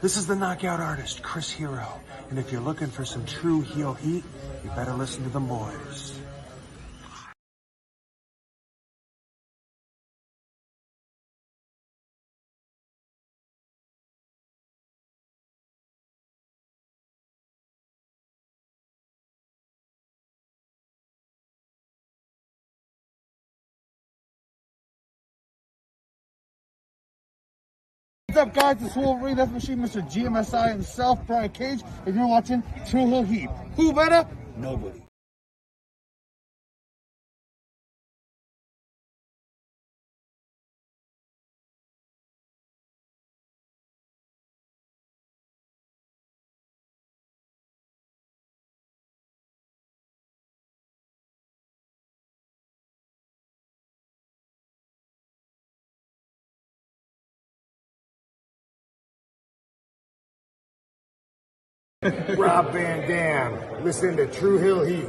This is the knockout artist, Chris Hero. And if you're looking for some true heel heat, you better listen to them boys. What's up, guys? It's Wolverine, Death Machine, Mr. GMSI himself, Brian Cage, and you're watching True Heel Heat. Who better? Nobody. Rob Van Dam, listen to True Heel Heat.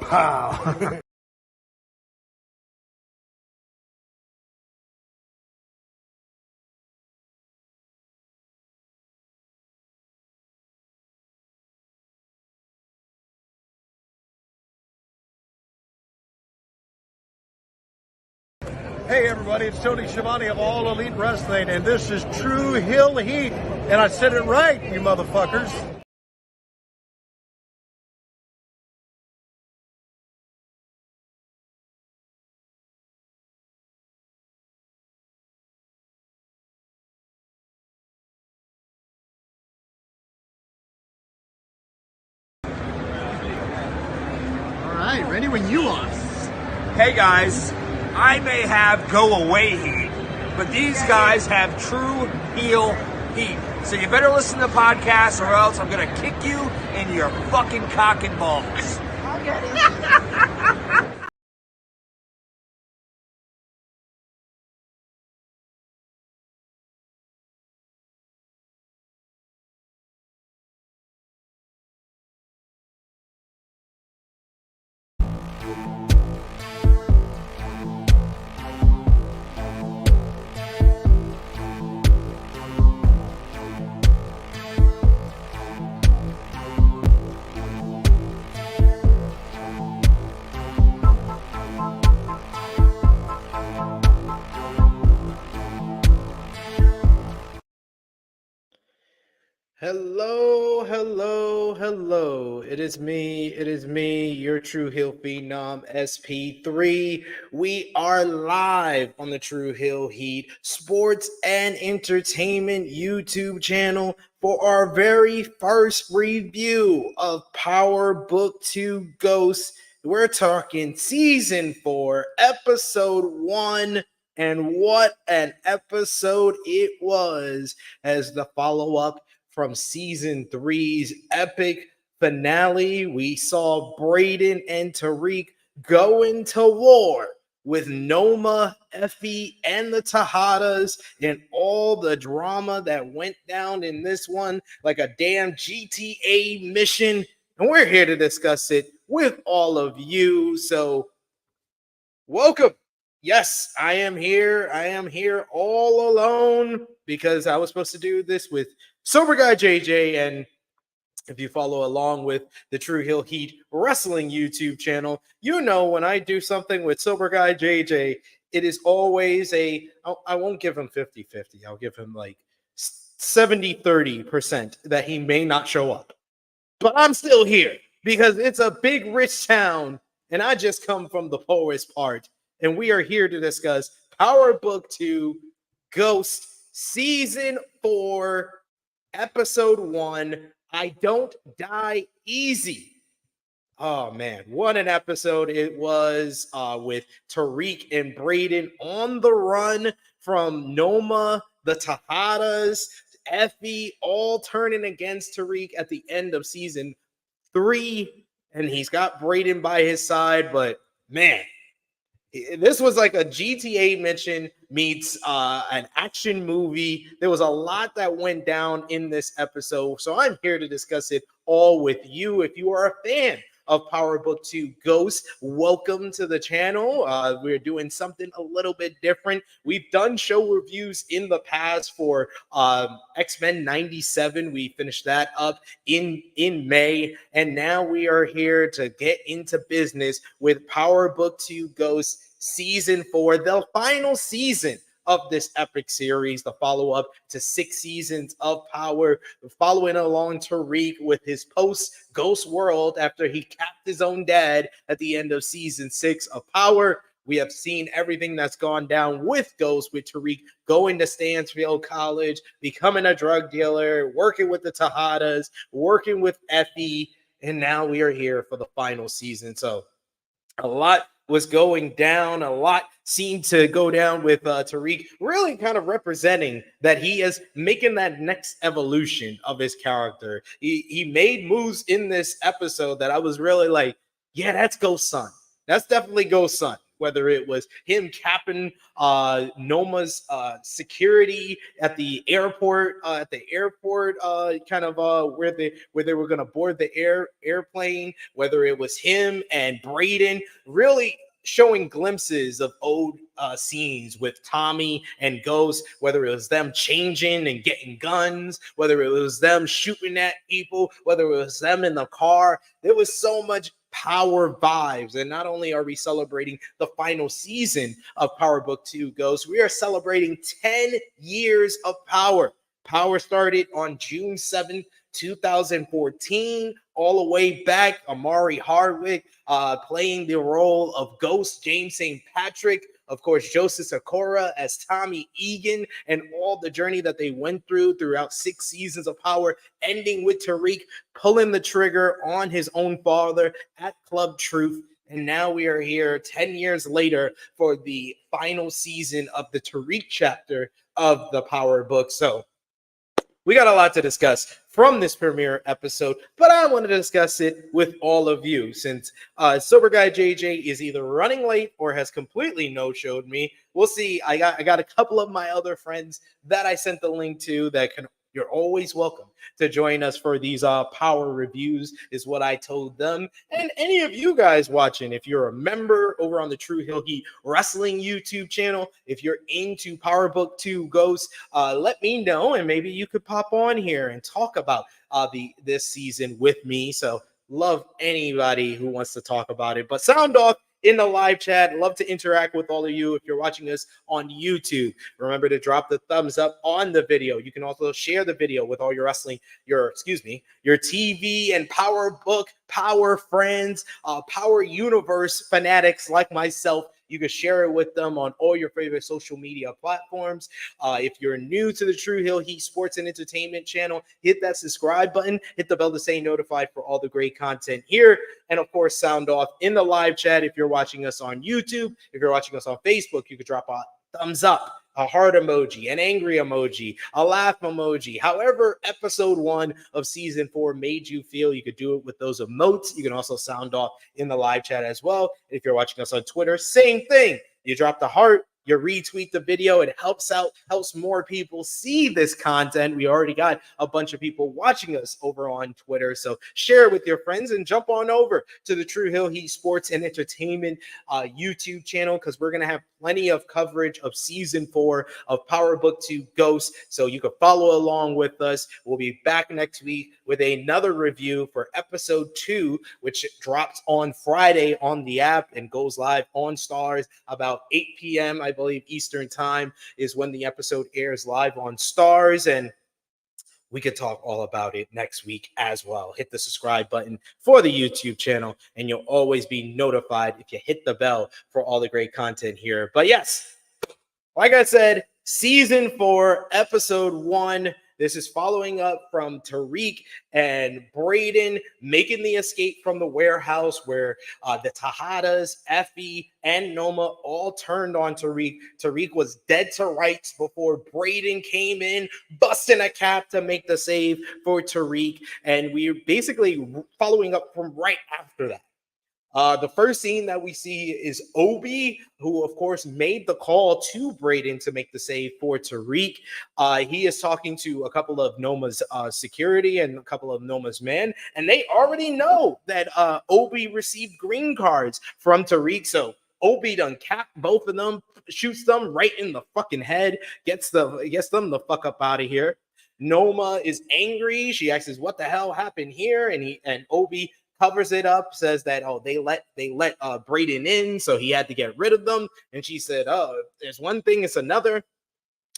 Pow. Hey everybody, it's Tony Schiavone of All Elite Wrestling, and this is True Heel Heat. And I said it right, you motherfuckers. Alright, ready when you are. Hey guys, I may have go away heat, but these guys have true heel heat. So you better listen to the podcast or else I'm gonna kick you in your fucking cock and balls. I'll get it. Hello, hello, hello. It is me, your True Heel Phenom, SP3. We are live on the True Heel Heat Sports and Entertainment YouTube channel for our very first review of Power Book 2 Ghost. We're talking Season 4, Episode 1, and what an episode it was as the follow-up from Season 3's epic finale. We saw Brayden and Tariq go into war with Noma, Effie, and the Tejadas, and all the drama that went down in this one like a damn GTA mission. And we're here to discuss it with all of you. So, welcome. Yes, I am here. I am here all alone because I was supposed to do this with Sober Guy JJ, and if you follow along with the True Heel Heat Wrestling YouTube channel, you know when I do something with Sober Guy JJ, it is always I won't give him 50-50. I'll give him like 70-30% that he may not show up. But I'm still here because it's a big, rich town, and I just come from the poorest part. And we are here to discuss Power Book 2 Ghost Season 4 Episode 1, I Don't Die Easy. Oh, man. What an episode it was with Tariq and Brayden on the run from Noma, the Tejadas, Effie, all turning against Tariq at the end of Season 3. And he's got Brayden by his side, but, man, this was like a GTA mission meets an action movie. There was a lot that went down in this episode. So I'm here to discuss it all with you. If you are a fan of Power Book 2 Ghost. Welcome to the channel. We're doing something a little bit different. We've done show reviews in the past for X-Men 97. We finished that up in May, and now we are here to get into business with Power Book 2 Ghost Season 4, the final season of this epic series, the follow-up to 6 seasons of Power, following along Tariq with his post-Ghost world after he capped his own dad at the end of Season 6 of Power. We have seen everything that's gone down with Ghost, with Tariq going to Stansfield College, becoming a drug dealer, working with the Tejadas, working with Effie, and now we are here for the final season. So a lot was going down. A lot seemed to go down with Tariq really kind of representing that he is making that next evolution of his character. He made moves in this episode that I was really like, yeah, that's Ghost Son. That's definitely Ghost Son. Whether it was him capping Noma's security at the airport, kind of where they were going to board the airplane, whether it was him and Brayden, really showing glimpses of old scenes with Tommy and Ghost, whether it was them changing and getting guns, whether it was them shooting at people, whether it was them in the car. There was so much Power vibes. And not only are we celebrating the final season of Power Book 2 Ghost, we are celebrating 10 years of Power. Power started on June 7th, 2014, all the way back. Amari Hardwick playing the role of Ghost, James St. Patrick, of course, Joseph Sakura as Tommy Egan, and all the journey that they went throughout 6 seasons of Power, ending with Tariq pulling the trigger on his own father at Club Truth. And now we are here 10 years later for the final season of the Tariq chapter of the Power book. So we got a lot to discuss from this premiere episode, but I want to discuss it with all of you since Sober Guy JJ is either running late or has completely no-showed me. We'll see. I got a couple of my other friends that I sent the link to that can. You're always welcome to join us for these Power reviews, is what I told them. And any of you guys watching, if you're a member over on the True Hill Heat Wrestling YouTube channel, if you're into Power Book 2 Ghost, let me know, and maybe you could pop on here and talk about this season with me. So love anybody who wants to talk about it. But sound off in the live chat. Love to interact with all of you. If you're watching us on YouTube, remember to drop the thumbs up on the video. You can also share the video with all your your TV and Power Book, Power friends, Power Universe fanatics like myself. You can share it with them on all your favorite social media platforms. If you're new to the True Hill Heat Sports and Entertainment channel, hit that subscribe button, hit the bell to stay notified for all the great content here. And of course, sound off in the live chat. If you're watching us on YouTube, if you're watching us on Facebook, you could drop a thumbs up, a heart emoji, an angry emoji, a laugh emoji. However, episode 1 of season 4 made you feel, you could do it with those emotes. You can also sound off in the live chat as well. If you're watching us on Twitter, same thing. You drop the heart, you retweet the video. It helps more people see this content. We already got a bunch of people watching us over on Twitter. So share it with your friends and jump on over to the True Hill Heat Sports and Entertainment YouTube channel, because we're going to have plenty of coverage of season 4 of Power Book 2 Ghost. So you can follow along with us. We'll be back next week with another review for episode 2, which drops on Friday on the app and goes live on Stars about 8 p.m. I believe Eastern time is when the episode airs live on Stars, and we could talk all about it next week as well. Hit the subscribe button for the YouTube channel, and you'll always be notified if you hit the bell for all the great content here. But yes, like I said, season 4, episode 1. This is following up from Tariq and Brayden making the escape from the warehouse where the Tejadas, Effie, and Noma all turned on Tariq. Tariq was dead to rights before Brayden came in, busting a cap to make the save for Tariq. And we're basically following up from right after that. The first scene that we see is Obi, who of course made the call to Brayden to make the save for Tariq. He is talking to a couple of Noma's security and a couple of Noma's men, and they already know that Obi received green cards from Tariq. So Obi done capped both of them, shoots them right in the fucking head, gets them the fuck up out of here. Noma is angry. She asks, "What the hell happened here?" And Obi covers it up, says that they let Brayden in, so he had to get rid of them. And she said, "Oh, there's one thing, it's another."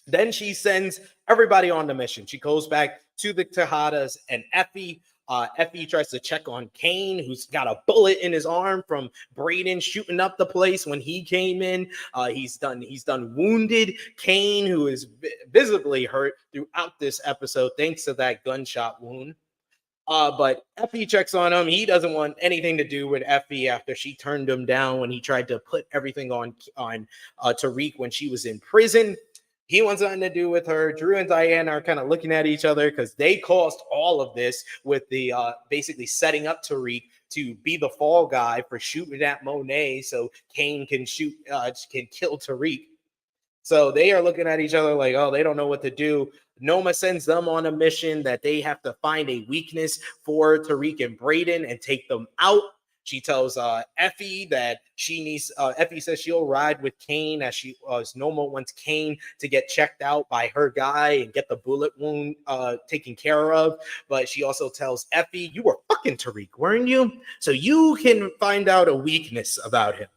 Then she sends everybody on the mission. She goes back to the Tejadas and Effie. Effie tries to check on Kane, who's got a bullet in his arm from Brayden shooting up the place when he came in. He's done wounded Kane, who is visibly hurt throughout this episode thanks to that gunshot wound. But Effie checks on him. He doesn't want anything to do with Effie after she turned him down when he tried to put everything on Tariq when she was in prison. He wants nothing to do with her. Drew and Diane are kind of looking at each other because they caused all of this with the basically setting up Tariq to be the fall guy for shooting at Monet so Kane can kill Tariq. So they are looking at each other like, oh, they don't know what to do. Noma sends them on a mission that they have to find a weakness for Tariq and Brayden and take them out. She tells Effie that she needs. Effie says she'll ride with Kane as Noma wants Kane to get checked out by her guy and get the bullet wound taken care of. But she also tells Effie, "You were fucking Tariq, weren't you? So you can find out a weakness about him."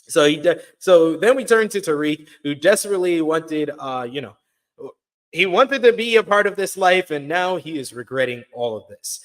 So then we turn to Tariq, who desperately wanted, he wanted to be a part of this life, and now he is regretting all of this.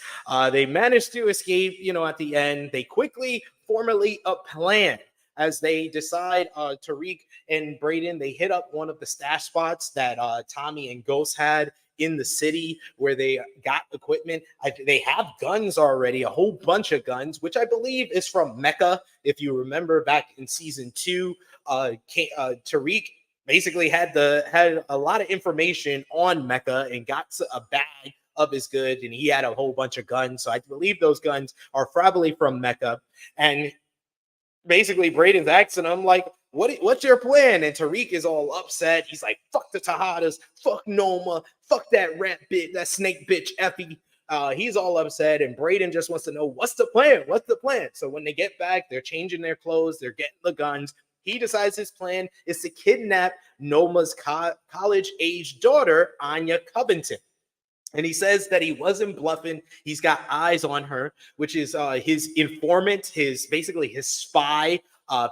They managed to escape, at the end. They quickly formulate a plan as they decide Tariq and Brayden, they hit up one of the stash spots that Tommy and Ghost had in the city where they got equipment. They have guns already, a whole bunch of guns, which I believe is from Mecca. If you remember back in season 2, Tariq basically had a lot of information on Mecca and got a bag of his goods, and he had a whole bunch of guns. So I believe those guns are probably from Mecca. And basically Brayden's asking him like, what's your plan? And Tariq is all upset. He's like, fuck the Tejadas, fuck Noma, fuck that rat bitch, that snake bitch Effie. He's all upset, and Brayden just wants to know what's the plan. What's the plan? So when they get back, they're changing their clothes, they're getting the guns. He decides his plan is to kidnap Noma's college-age daughter, Anya Covington. And he says that he wasn't bluffing. He's got eyes on her, which is his informant, his spy,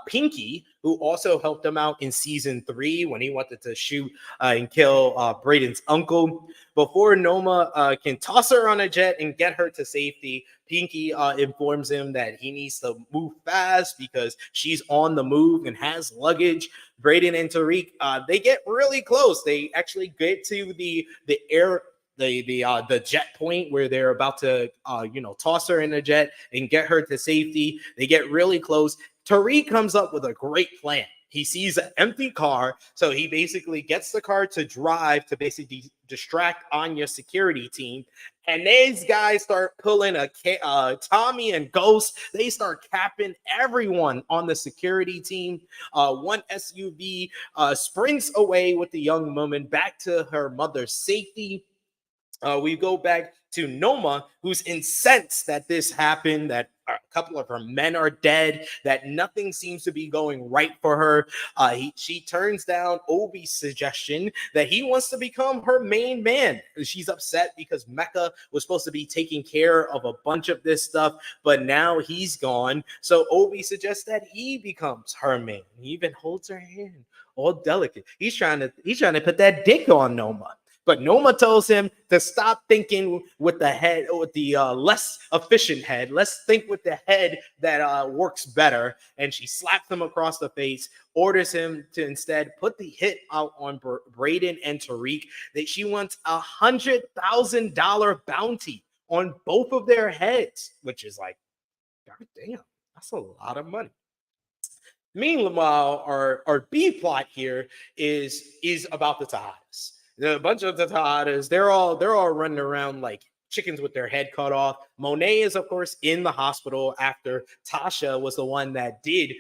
Pinky, who also helped him out in season 3 when he wanted to shoot and kill Brayden's uncle. Before Noma can toss her on a jet and get her to safety, Pinky informs him that he needs to move fast because she's on the move and has luggage. Brayden and Tariq, they get really close. They actually get to the jet point where they're about to toss her in the jet and get her to safety. They get really close. Tariq comes up with a great plan. He sees an empty car, so he basically gets the car to drive to basically distract Anya's security team. And these guys start pulling Tommy and Ghost. They start capping everyone on the security team. One SUV sprints away with the young woman back to her mother's safety. We go back to Noma, who's incensed that this happened, that a couple of her men are dead, that nothing seems to be going right for her. She turns down Obi's suggestion that he wants to become her main man. She's upset because Mecca was supposed to be taking care of a bunch of this stuff, but now he's gone. So Obi suggests that he becomes her man. He even holds her hand, all delicate. He's trying to put that dick on Noma. But Noma tells him to stop thinking with the head, or with the less efficient head. Let's think with the head that works better. And she slaps him across the face, orders him to instead put the hit out on Brayden and Tariq. That she wants $100,000 bounty on both of their heads, which is like, God damn, that's a lot of money. Meanwhile, our B plot here is about the Tejadas. A bunch of the Tejadas, they're all running around like chickens with their head cut off. Monet is, of course, in the hospital after Tasha was the one that did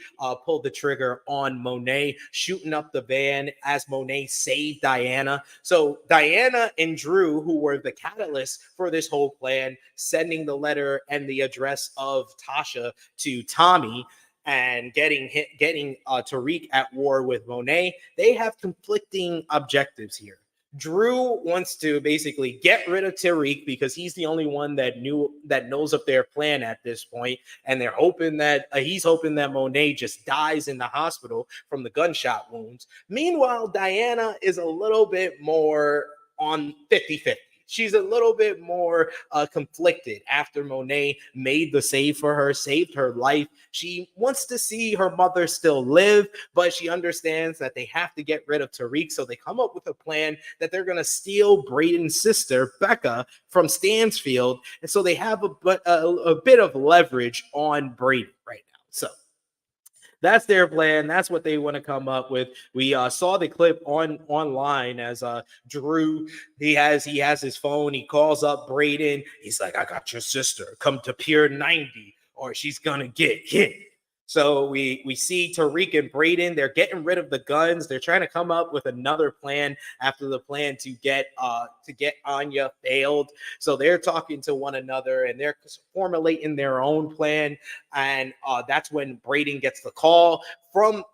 pull the trigger on Monet, shooting up the van as Monet saved Diana. So Diana and Drew, who were the catalyst for this whole plan, sending the letter and the address of Tasha to Tommy, and getting Tariq at war with Monet, they have conflicting objectives here. Drew wants to basically get rid of Tariq because he's the only one that knows of their plan at this point, and they're hoping that he's hoping that Monet just dies in the hospital from the gunshot wounds. Meanwhile, Diana is a little bit more on 50-50. She's a little bit more conflicted after Monet made the save for her, saved her life. She wants to see her mother still live, but she understands that they have to get rid of Tariq. So they come up with a plan that they're going to steal Brayden's sister, Becca, from Stansfield. And so they have a bit of leverage on Brayden right now. So that's their plan. That's what they want to come up with. We saw the clip online as Drew, he has his phone. He calls up Brayden. He's like, I got your sister. Come to Pier 90 or she's going to get hit. So we see Tariq and Brayden. They're getting rid of the guns. They're trying to come up with another plan after the plan to get Anya failed. So they're talking to one another and they're formulating their own plan. And that's when Brayden gets the call from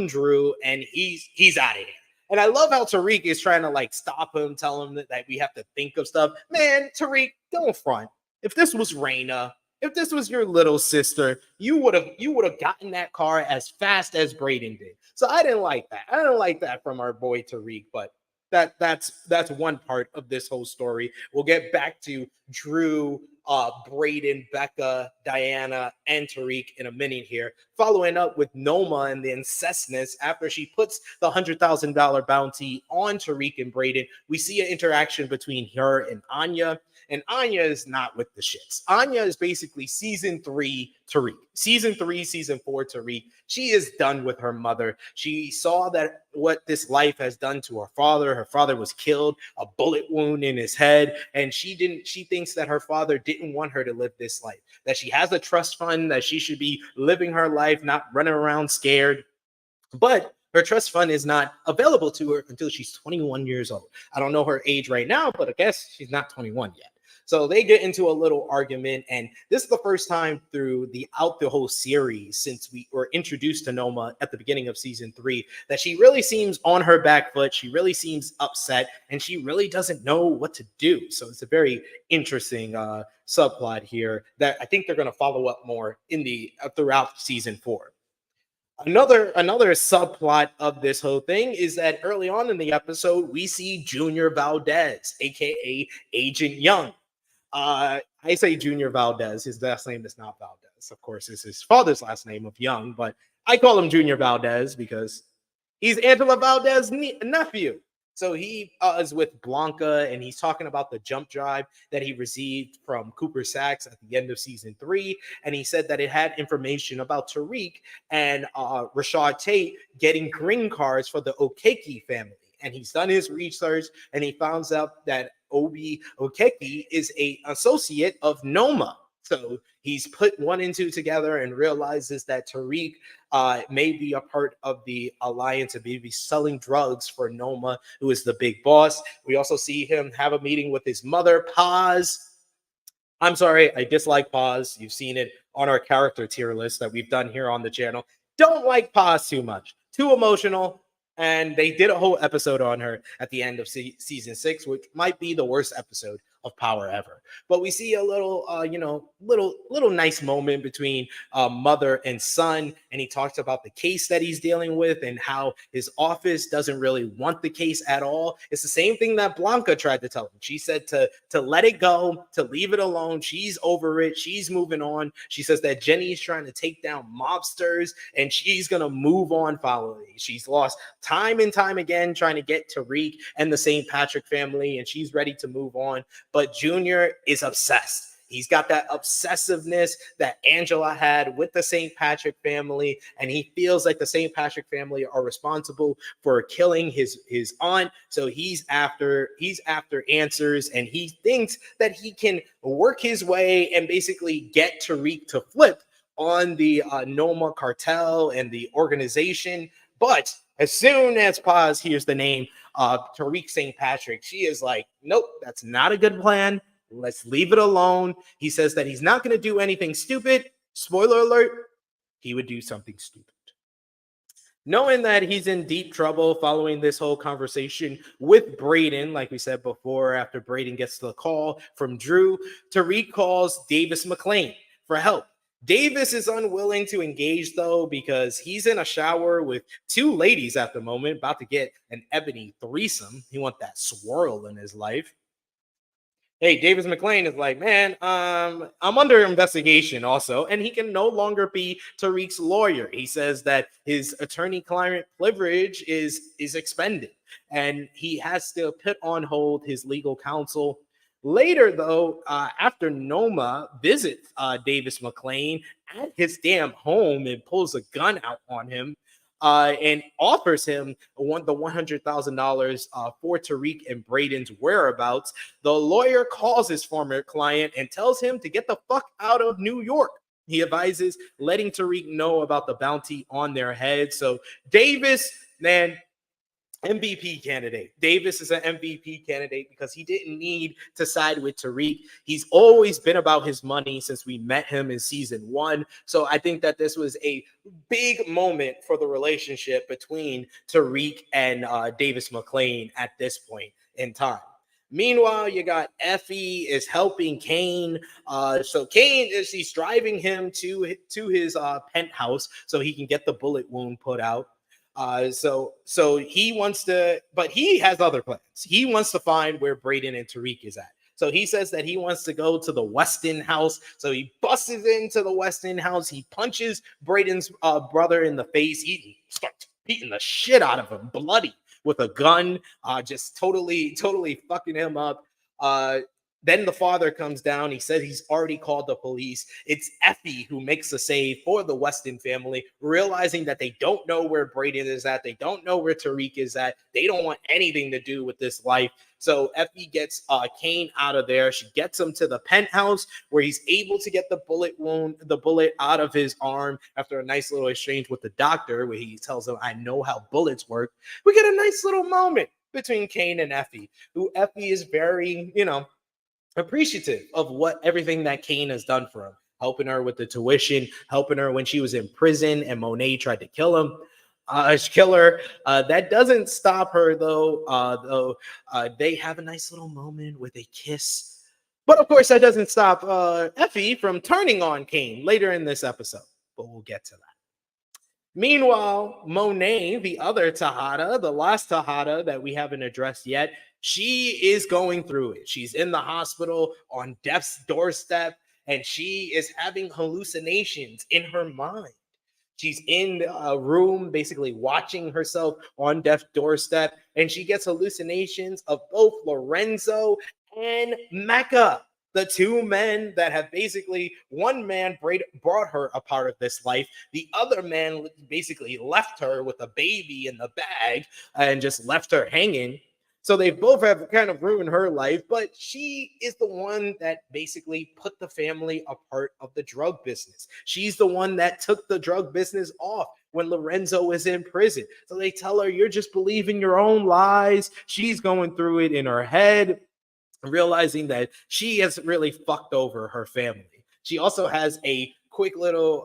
Drew, and he's out of here. And I love how Tariq is trying to like stop him, tell him that we have to think of stuff. Man, Tariq, don't front. If this was Raina, if this was your little sister, you would have gotten that car as fast as Brayden did. So I didn't like that. I didn't like that from our boy Tariq, but that's one part of this whole story. We'll get back to Drew, Brayden, Becca, Diana, and Tariq in a minute here. Following up with Noma and the incestness after she puts the $100,000 bounty on Tariq and Brayden, we see an interaction between her and Anya. And Anya is not with the shits. Anya is basically season 3 Tariq. Season 3, season 4 Tariq. She is done with her mother. She saw that what this life has done to her father. Her father was killed, a bullet wound in his head, and she thinks that her father didn't want her to live this life. That she has a trust fund, that she should be living her life, not running around scared. But her trust fund is not available to her until she's 21 years old. I don't know her age right now, but I guess she's not 21 yet. So they get into a little argument, and this is the first time throughout the whole series since we were introduced to Noma at the beginning of season 3 that she really seems on her back foot. She really seems upset, and she really doesn't know what to do. So it's a very interesting subplot here that I think they're going to follow up more in throughout season 4. Another subplot of this whole thing is that early on in the episode, we see Junior Valdez, aka Agent Young. I say Junior Valdez. His last name is not Valdez. Of course, it's his father's last name of Young, but I call him Junior Valdez because he's Angela Valdez's nephew. So he is with Blanca, and he's talking about the jump drive that he received from Cooper Sachs at the end of season 3. And he said that it had information about Tariq and Rashad Tate getting green cards for the Okeke family. And he's done his research, and he finds out that Obi Okeke is an associate of Noma. So he's put 1 and 2 together and realizes that Tariq may be a part of the alliance and maybe selling drugs for Noma, who is the big boss. We also see him have a meeting with his mother, Paz. I'm sorry, I dislike Paz. You've seen it on our character tier list that we've done here on the channel. Don't like Paz too much. Too emotional. And they did a whole episode on her at the end of season 6, which might be the worst episode of Power ever. But we see a little, little nice moment between mother and son. And he talks about the case that he's dealing with and how his office doesn't really want the case at all. It's the same thing that Blanca tried to tell him. She said to let it go, to leave it alone. She's over it. She's moving on. She says that Jenny's trying to take down mobsters and she's going to move on following. She's lost time and time again trying to get Tariq and the St. Patrick family, and she's ready to move on. But Junior is obsessed. He's got that obsessiveness that Angela had with the St. Patrick family, and he feels like the St. Patrick family are responsible for killing his aunt. So he's after answers, and he thinks that he can work his way and basically get Tariq to flip on the Noma cartel and the organization. But as soon as Paz hears the name Tariq St. Patrick, she is like, nope, that's not a good plan. Let's leave it alone. He says that he's not going to do anything stupid. Spoiler alert, he would do something stupid. Knowing that he's in deep trouble following this whole conversation with Brayden, like we said before, after Brayden gets the call from Drew, Tariq calls Davis McLean for help. Davis is unwilling to engage, though, because he's in a shower with two ladies at the moment, about to get an ebony threesome. He wants that swirl in his life. Hey, Davis McLean is like, man, I'm under investigation also, and he can no longer be Tariq's lawyer. He says that his attorney-client privilege is expended, and he has to put on hold his legal counsel. Later, though, after Noma visits Davis McLean at his damn home and pulls a gun out on him, and offers him the $100,000 for Tariq and Brayden's whereabouts, the lawyer calls his former client and tells him to get the fuck out of New York. He advises letting Tariq know about the bounty on their heads. So Davis, man, MVP candidate. Davis is an MVP candidate because he didn't need to side with Tariq. He's always been about his money since we met him in season 1. So I think that this was a big moment for the relationship between Tariq and Davis McLean at this point in time. Meanwhile, you got Effie is helping Kane. So Kane he's driving him to his penthouse so he can get the bullet wound put out. So he wants to, but he has other plans. He wants to find where Brayden and Tariq is at. So he says that he wants to go to the Weston house. So he busts into the Weston house. He punches Brayden's brother in the face. He starts beating the shit out of him, bloody, with a gun, just totally fucking him up. Then the father comes down. He says he's already called the police. It's Effie who makes the save for the Weston family, realizing that they don't know where Brayden is at. They don't know where Tariq is at. They don't want anything to do with this life. So Effie gets Kane out of there. She gets him to the penthouse where he's able to get the bullet out of his arm after a nice little exchange with the doctor where he tells him, I know how bullets work. We get a nice little moment between Kane and Effie, who Effie is very, appreciative of everything that Kane has done for him, helping her with the tuition, helping her when she was in prison and Monet tried to kill him. That doesn't stop her though. They have a nice little moment with a kiss, but of course that doesn't stop Effie from turning on Kane later in this episode. But we'll get to that. Meanwhile, Monet, the other Tejada, the last Tejada that we haven't addressed yet, she is going through it. She's in the hospital on death's doorstep, and she is having hallucinations in her mind. She's in a room basically watching herself on death's doorstep, and she gets hallucinations of both Lorenzo and Mecca, the two men that have basically, one man brought her a part of this life. The other man basically left her with a baby in the bag and just left her hanging. So they both have kind of ruined her life, but she is the one that basically put the family a part of the drug business. She's the one that took the drug business off when Lorenzo was in prison. So they tell her, you're just believing your own lies. She's going through it in her head, realizing that she has really fucked over her family. She also has a quick little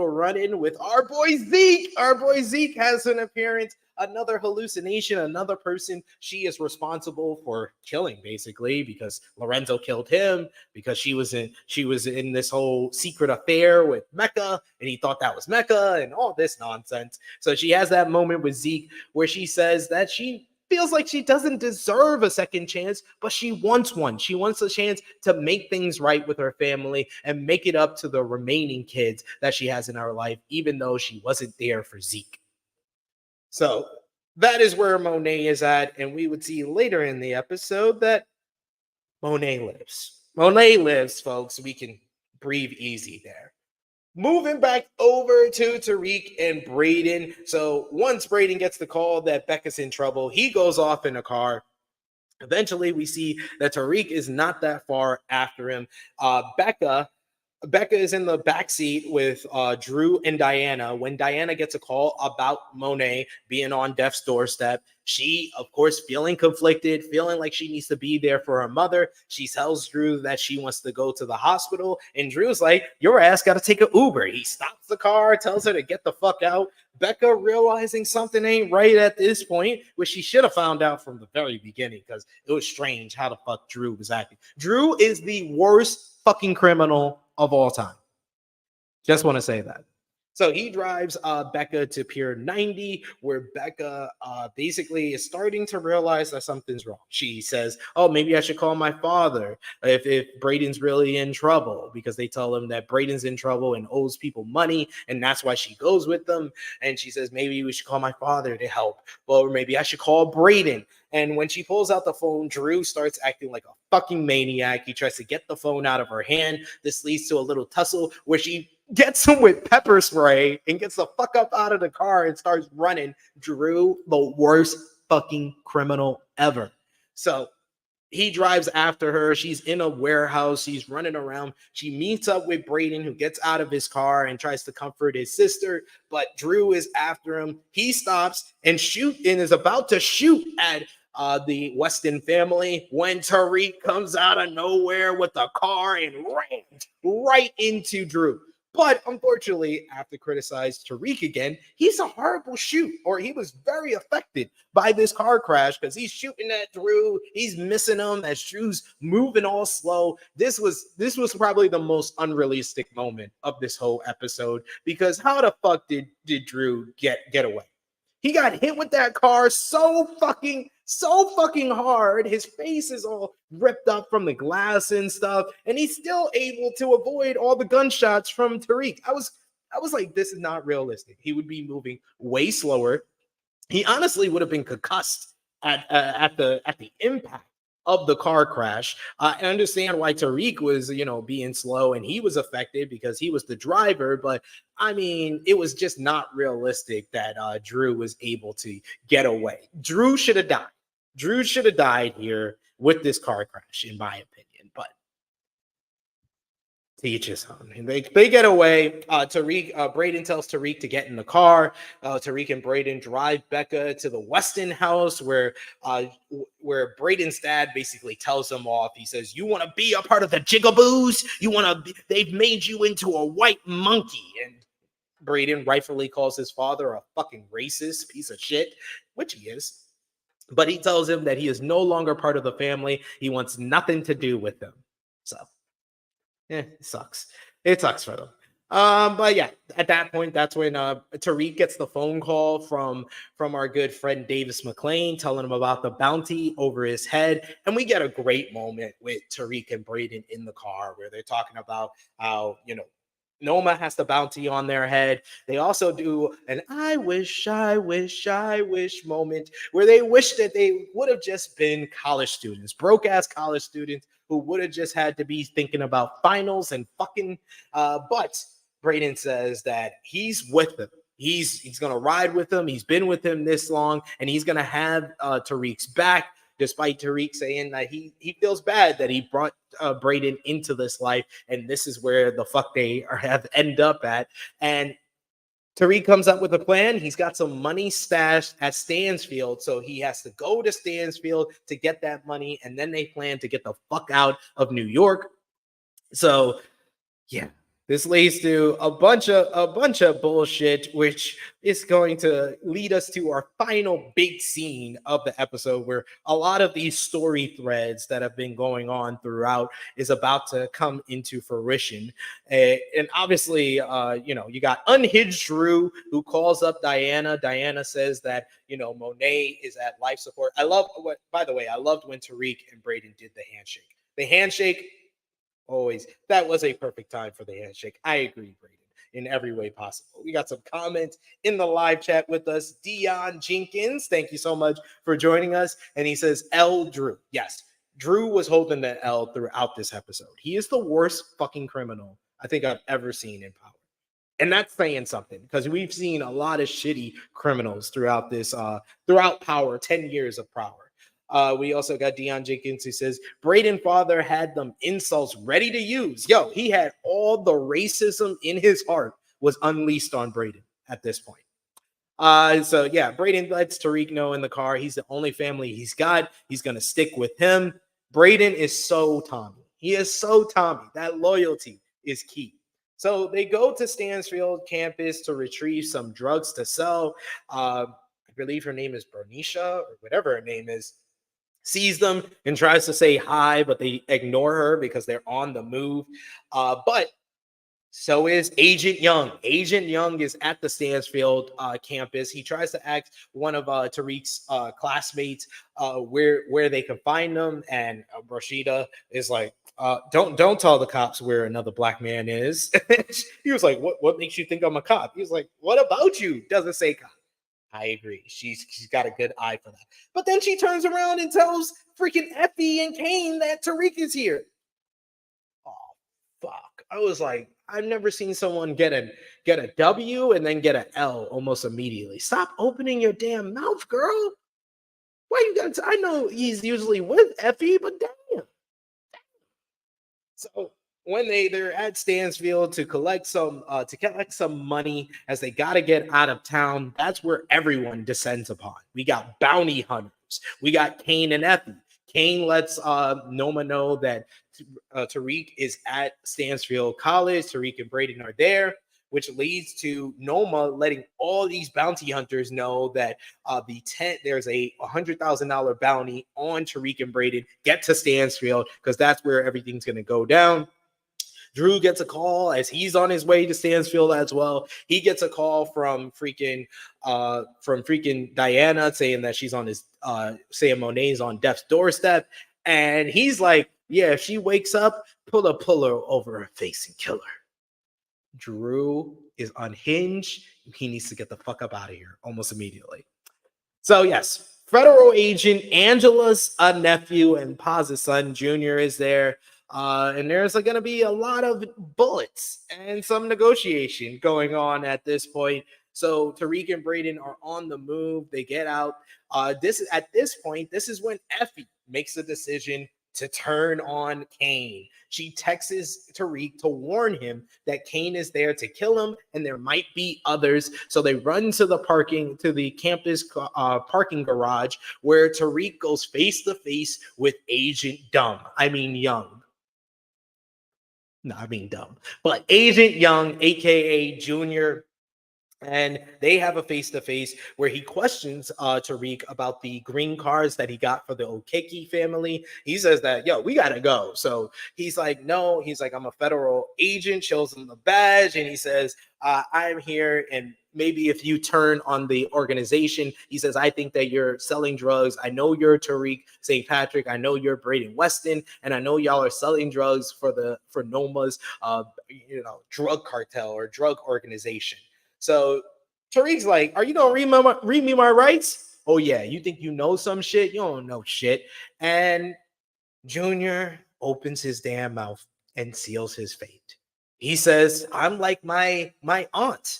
run-in with our boy Zeke. Our boy Zeke has an appearance, another hallucination, another person she is responsible for killing, basically, because Lorenzo killed him, because she was in this whole secret affair with Mecca, and he thought that was Mecca, and all this nonsense. So she has that moment with Zeke where she says that she feels like she doesn't deserve a second chance, but she wants one. She wants a chance to make things right with her family and make it up to the remaining kids that she has in her life, even though she wasn't there for Zeke. So that is where Monet is at, and we would see later in the episode that Monet lives. Monet lives, folks. We can breathe easy there. Moving back over to Tariq and Brayden. So once Brayden gets the call that Becca's in trouble, he goes off in a car. Eventually, we see that Tariq is not that far after him. Becca is in the back seat with Drew and Diana. When Diana gets a call about Monet being on death's doorstep, she, of course, feeling conflicted, feeling like she needs to be there for her mother. She tells Drew that she wants to go to the hospital, and Drew's like, "Your ass got to take an Uber." He stops the car, tells her to get the fuck out. Becca, realizing something ain't right at this point, which she should have found out from the very beginning, because it was strange how the fuck Drew was acting. Drew is the worst fucking criminal of all time. Just want to say that. So he drives Becca to Pier 90, where Becca basically is starting to realize that something's wrong. She says, "Oh, maybe I should call my father if Brayden's really in trouble," because they tell him that Brayden's in trouble and owes people money, and that's why she goes with them. And she says, "Maybe we should call my father to help. Well, or maybe I should call Brayden." And when she pulls out the phone, Drew starts acting like a fucking maniac. He tries to get the phone out of her hand. This leads to a little tussle where she gets him with pepper spray and gets the fuck up out of the car and starts running. Drew, the worst fucking criminal ever. So he drives after her. She's in a warehouse. She's running around. She meets up with Brayden, who gets out of his car and tries to comfort his sister. But Drew is after him. He stops and is about to shoot at the Weston family when Tariq comes out of nowhere with a car and rams right into Drew. But unfortunately, I have to criticize Tariq again. He's a horrible shoot, or he was very affected by this car crash because he's shooting at Drew. He's missing him as Drew's moving all slow. This was probably the most unrealistic moment of this whole episode, because how the fuck did Drew get away? He got hit with that car so fucking hard. His face is all ripped up from the glass and stuff, and he's still able to avoid all the gunshots from Tariq. I was like, this is not realistic. He would be moving way slower. He honestly would have been concussed at the impact of the car crash. I understand why Tariq was, being slow and he was affected because he was the driver, but I mean, it was just not realistic that Drew was able to get away. Drew should have died. Drew should have died here with this car crash, in my opinion. But to each his own. And they get away. Brayden tells Tariq to get in the car. Tariq and Brayden drive Becca to the Weston house where Brayden's dad basically tells them off. He says, "You want to be a part of the jigaboos? They've made you into a white monkey." And Brayden rightfully calls his father a fucking racist piece of shit, which he is. But he tells him that he is no longer part of the family. He wants nothing to do with them. So it sucks. It sucks for them. But yeah, at that point, that's when Tariq gets the phone call from our good friend Davis McLean, telling him about the bounty over his head. And we get a great moment with Tariq and Brayden in the car where they're talking about how, Noma has the bounty on their head. They also do an I wish moment where they wish that they would have just been college students, broke ass college students who would have just had to be thinking about finals and fucking. But Brayden says that he's with them. He's gonna ride with them. He's been with him this long, and he's gonna have Tariq's back. Despite Tariq saying that he feels bad that he brought Brayden into this life, and this is where the fuck they have end up at. And Tariq comes up with a plan. He's got some money stashed at Stansfield, so he has to go to Stansfield to get that money, and then they plan to get the fuck out of New York. So, yeah. This leads to a bunch of bullshit, which is going to lead us to our final big scene of the episode, where a lot of these story threads that have been going on throughout is about to come into fruition. And obviously, you got unhinged Drew, who calls up Diana. Diana says that, Monet is at life support. By the way, I loved when Tariq and Brayden did the handshake. The handshake, always, that was a perfect time for the handshake. I agree, Brayden, in every way possible. We got some comments in the live chat with us. Dion Jenkins, thank you so much for joining us. And he says, L. Drew. Yes, Drew was holding the L throughout this episode. He is the worst fucking criminal I think I've ever seen in Power. And that's saying something because we've seen a lot of shitty criminals throughout this, throughout Power, 10 years of Power. We also got Deion Jenkins who says Brayden father had them insults ready to use. Yo, he had all the racism in his heart was unleashed on Brayden at this point. So yeah, Brayden lets Tariq know in the car he's the only family he's got. He's gonna stick with him. Brayden is so Tommy. He is so Tommy. That loyalty is key. So they go to Stansfield campus to retrieve some drugs to sell. I believe her name is Bernicia or whatever her name is. Sees them and tries to say hi, but they ignore her because they're on the move. But so is Agent Young. Agent Young is at the Stansfield campus. He tries to ask one of Tariq's classmates where they can find them, and Rashida is like, "Don't tell the cops where another black man is." He was like, "What makes you think I'm a cop?" He was like, "What about you?" Doesn't say cop. I agree. She's got a good eye for that. But then she turns around and tells freaking Effie and Kane that Tariq is here. Oh fuck! I was like, I've never seen someone get a W and then get an L almost immediately. Stop opening your damn mouth, girl. Why you got? I know he's usually with Effie, but damn. So when they're at Stansfield to collect some money as they got to get out of town, that's where everyone descends upon. We got bounty hunters. We got Kane and Effie. Kane lets Noma know that Tariq is at Stansfield College. Tariq and Brayden are there, which leads to Noma letting all these bounty hunters know that there's a $100,000 bounty on Tariq and Brayden. Get to Stansfield because that's where everything's going to go down. Drew gets a call as he's on his way to Stansfield as well. He gets a call from freaking Diana saying that she's on his saying Monet's on death's doorstep, and he's like, "Yeah, if she wakes up, pull her over her face and kill her." Drew is unhinged. He needs to get the fuck up out of here almost immediately. So yes, federal agent Angela's nephew and Paz's son Junior is there. And there's going to be a lot of bullets and some negotiation going on at this point. So Tariq and Brayden are on the move. They get out. This is when Effie makes the decision to turn on Kane. She texts Tariq to warn him that Kane is there to kill him, and there might be others. So they run to the campus parking garage, where Tariq goes face to face with Agent Young. No, I mean dumb. But Agent Young, aka Junior, and they have a face-to-face where he questions Tariq about the green cards that he got for the Okeke family. He says that, yo, we gotta go. So he's like, no. He's like, I'm a federal agent, shows him the badge, and he says, I'm here, and maybe if you turn on the organization, he says, I think that you're selling drugs. I know you're Tariq St. Patrick. I know you're Brayden Weston, and I know y'all are selling drugs for Noma's drug cartel or drug organization. So Tariq's like, are you gonna read me my rights? Oh yeah, you think you know some shit? You don't know shit. And Junior opens his damn mouth and seals his fate. He says, I'm like my aunt,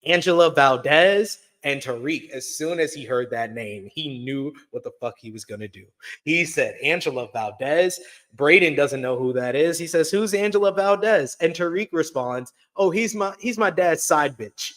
Angela Valdez. And Tariq, as soon as he heard that name, he knew what the fuck he was going to do. He said, Angela Valdez. Brayden doesn't know who that is. He says, who's Angela Valdez? And Tariq responds, oh, he's my dad's side bitch.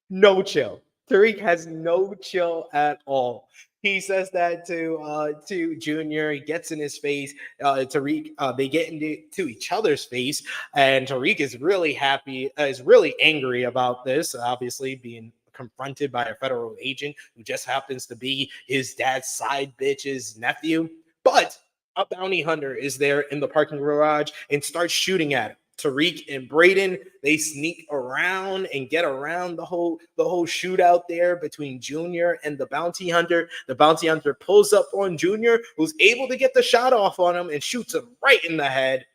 No chill. Tariq has no chill at all. He says that to Junior. He gets in his face. Tariq, they get into each other's face, and Tariq is really happy, is really angry about this. Obviously, being confronted by a federal agent who just happens to be his dad's side bitch's nephew. But a bounty hunter is there in the parking garage and starts shooting at him. Tariq and Brayden, they sneak around and get around the whole shootout there between Junior and the bounty hunter. The bounty hunter pulls up on Junior, who's able to get the shot off on him and shoots him right in the head.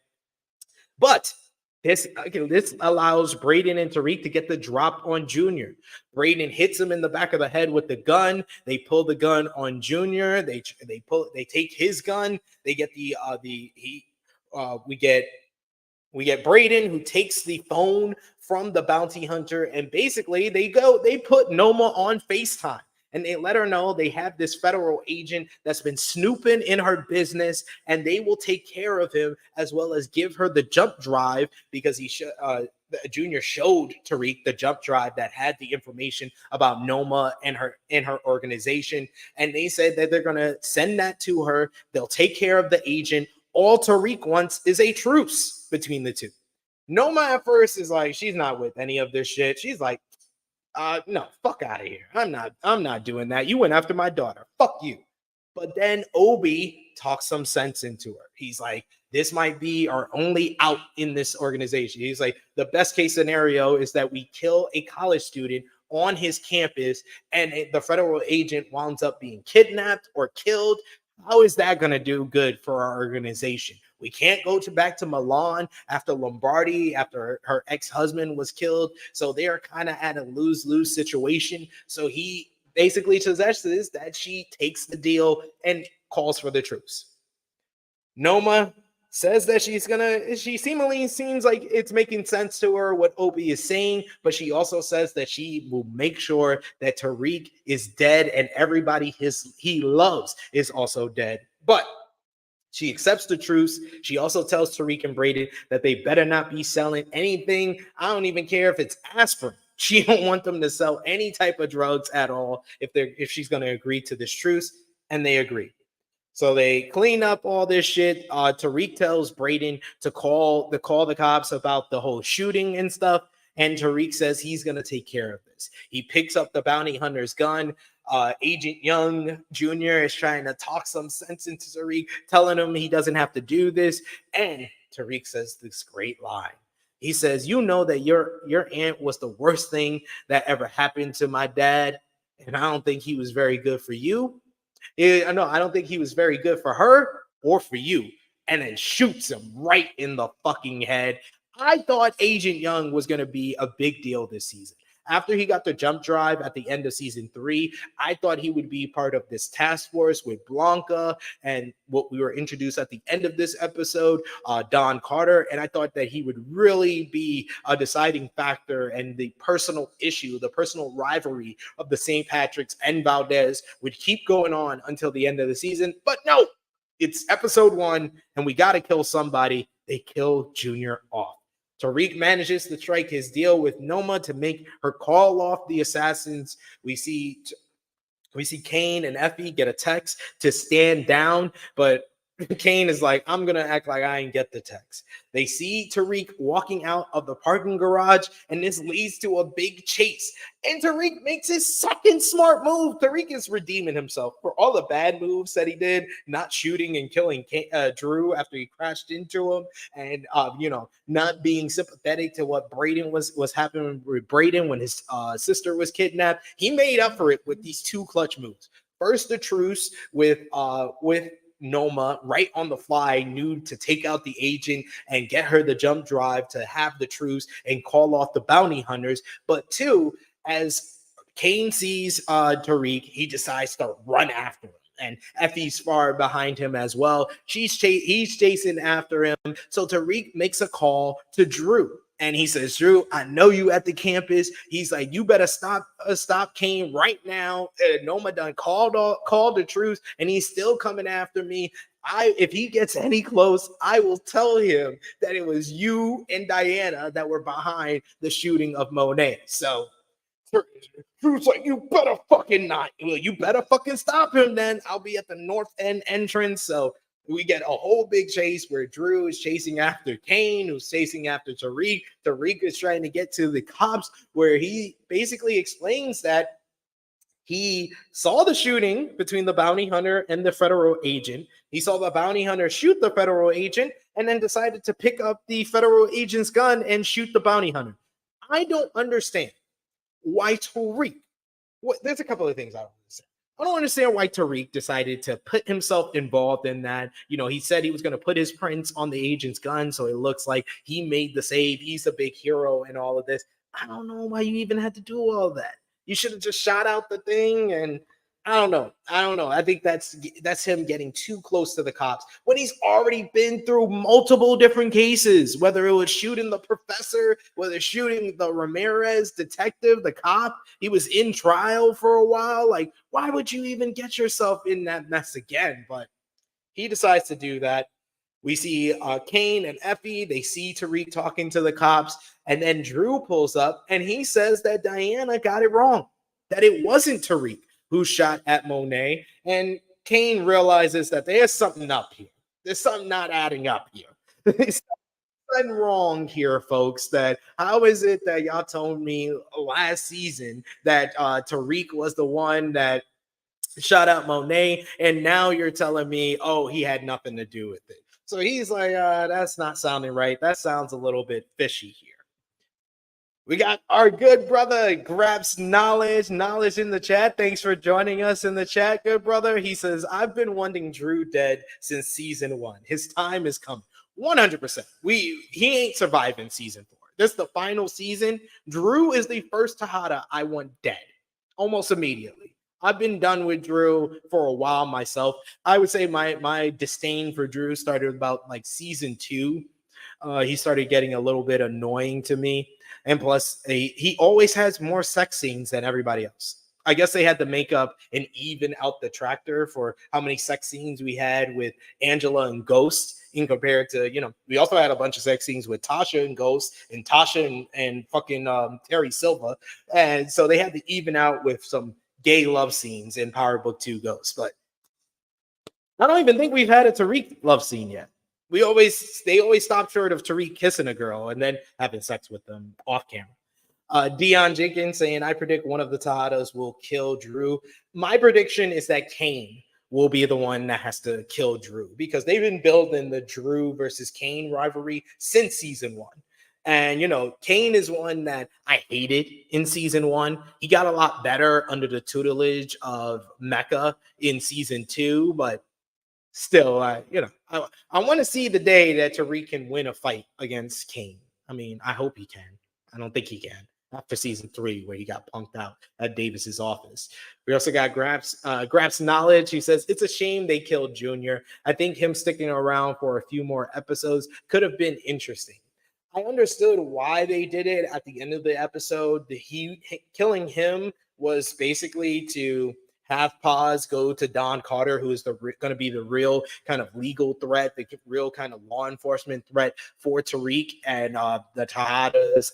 But This allows Brayden and Tariq to get the drop on Junior. Brayden hits him in the back of the head with the gun. They pull the gun on Junior. They take his gun. They get we get Brayden, who takes the phone from the bounty hunter, and basically they put Noma on FaceTime. And they let her know they have this federal agent that's been snooping in her business, and they will take care of him, as well as give her the jump drive, because Junior showed Tariq the jump drive that had the information about Noma and her organization. And they said that they're going to send that to her. They'll take care of the agent. All Tariq wants is a truce between the two. Noma at first is like, she's not with any of this shit. She's like, no, fuck out of here. I'm not doing that. You went after my daughter. Fuck you. But then Obi talks some sense into her. He's like, this might be our only out in this organization. He's like, the best case scenario is that we kill a college student on his campus and the federal agent winds up being kidnapped or killed. How is that going to do good for our organization? We can't go back to Milan after Lombardi, after her ex-husband was killed. So they are kind of at a lose-lose situation. So he basically suggests that she takes the deal and calls for the truce. Noma says that she seemingly seems like it's making sense to her what Obi is saying, but she also says that she will make sure that Tariq is dead and everybody he loves is also dead. But she accepts the truce. She also tells Tariq and Brayden that they better not be selling anything. I don't even care if it's aspirin. She don't want them to sell any type of drugs at all if she's going to agree to this truce, and they agree. So they clean up all this shit. Tariq tells Brayden to call the cops about the whole shooting and stuff. And Tariq says he's going to take care of this. He picks up the bounty hunter's gun. Agent Young Jr. is trying to talk some sense into Tariq, telling him he doesn't have to do this. And Tariq says this great line. He says, you know that your aunt was the worst thing that ever happened to my dad. And I don't think he was very good for you. I don't think he was very good for her or for you. And then shoots him right in the fucking head. I thought Agent Young was going to be a big deal this season. After he got the jump drive at the end of season 3, I thought he would be part of this task force with Blanca and what we were introduced at the end of this episode, Don Carter. And I thought that he would really be a deciding factor, and the personal issue, the personal rivalry of the St. Patrick's and Valdez would keep going on until the end of the season. But no, it's episode 1 and we got to kill somebody. They kill Junior off. Tariq manages to strike his deal with Noma to make her call off the assassins. We see Kane and Effie get a text to stand down, but Kane is like, I'm going to act like I ain't get the text. They see Tariq walking out of the parking garage, and this leads to a big chase. And Tariq makes his second smart move. Tariq is redeeming himself for all the bad moves that he did, not shooting and killing Drew after he crashed into him, and not being sympathetic to what Brayden was happening with Brayden when his sister was kidnapped. He made up for it with these 2 clutch moves. First, the truce with Noma right on the fly, knew to take out the agent and get her the jump drive to have the truce and call off the bounty hunters. But 2, as Kane sees Tariq, he decides to run after him. And Effie's far behind him as well. He's chasing after him. So Tariq makes a call to Drew. And he says, Drew, I know you at the campus. He's like, you better stop Kane right now. Noma done called the truce, and he's still coming after me. If he gets any close, I will tell him that it was you and Diana that were behind the shooting of Monet. So Drew's like, you better fucking not. Well, you better fucking stop him then. I'll be at the north end entrance. So we get a whole big chase where Drew is chasing after Kane, who's chasing after Tariq. Tariq is trying to get to the cops, where he basically explains that he saw the shooting between the bounty hunter and the federal agent. He saw the bounty hunter shoot the federal agent and then decided to pick up the federal agent's gun and shoot the bounty hunter. I don't understand why Tariq. There's a couple of things I want to say. I don't understand why Tariq decided to put himself involved in that. He said he was going to put his prints on the agent's gun, so it looks like he made the save. He's a big hero and all of this. I don't know why you even had to do all that. You should have just shot out the thing, and I don't know. I think that's him getting too close to the cops when he's already been through multiple different cases, whether it was shooting the professor, whether shooting the Ramirez detective, the cop. He was in trial for a while. Like, why would you even get yourself in that mess again? But he decides to do that. We see Kane and Effie. They see Tariq talking to the cops. And then Drew pulls up and he says that Diana got it wrong, that it wasn't Tariq who shot at Monet. And Kane realizes that there's something up here. There's something not adding up here. There's something wrong here, folks. That how is it that y'all told me last season that Tariq was the one that shot out Monet, and now you're telling me, oh, he had nothing to do with it? So he's like, that's not sounding right. That sounds a little bit fishy here. We got our good brother Grabs Knowledge in the chat. Thanks for joining us in the chat, good brother. He says, I've been wanting Drew dead since season 1. His time is coming. 100%. He ain't surviving season 4. This is the final season. Drew is the first Tejada I want dead almost immediately. I've been done with Drew for a while myself. I would say my disdain for Drew started about like season 2. He started getting a little bit annoying to me. And plus, he always has more sex scenes than everybody else. I guess they had to make up and even out the tractor for how many sex scenes we had with Angela and Ghost in compared to, we also had a bunch of sex scenes with Tasha and Ghost and Tasha and fucking Terry Silva. And so they had to even out with some gay love scenes in Power Book 2 Ghost. But I don't even think we've had a Tariq love scene yet. They always stop short of Tariq kissing a girl and then having sex with them off camera. Dion Jenkins saying, I predict one of the Tejadas will kill Drew. My prediction is that Kane will be the one that has to kill Drew because they've been building the Drew versus Kane rivalry since season 1. And, Kane is one that I hated in season 1. He got a lot better under the tutelage of Mecca in season 2, but still, I want to see the day that Tariq can win a fight against Kane. I mean, I hope he can. I don't think he can after season 3 where he got punked out at Davis's office. We also got Grabs Knowledge. He says, it's a shame they killed Junior. I think him sticking around for a few more episodes could have been interesting. I understood why they did it at the end of the episode. Killing him was basically to have Paz go to Don Carter, who is going to be the real kind of legal threat, the real kind of law enforcement threat for Tariq and the Tejadas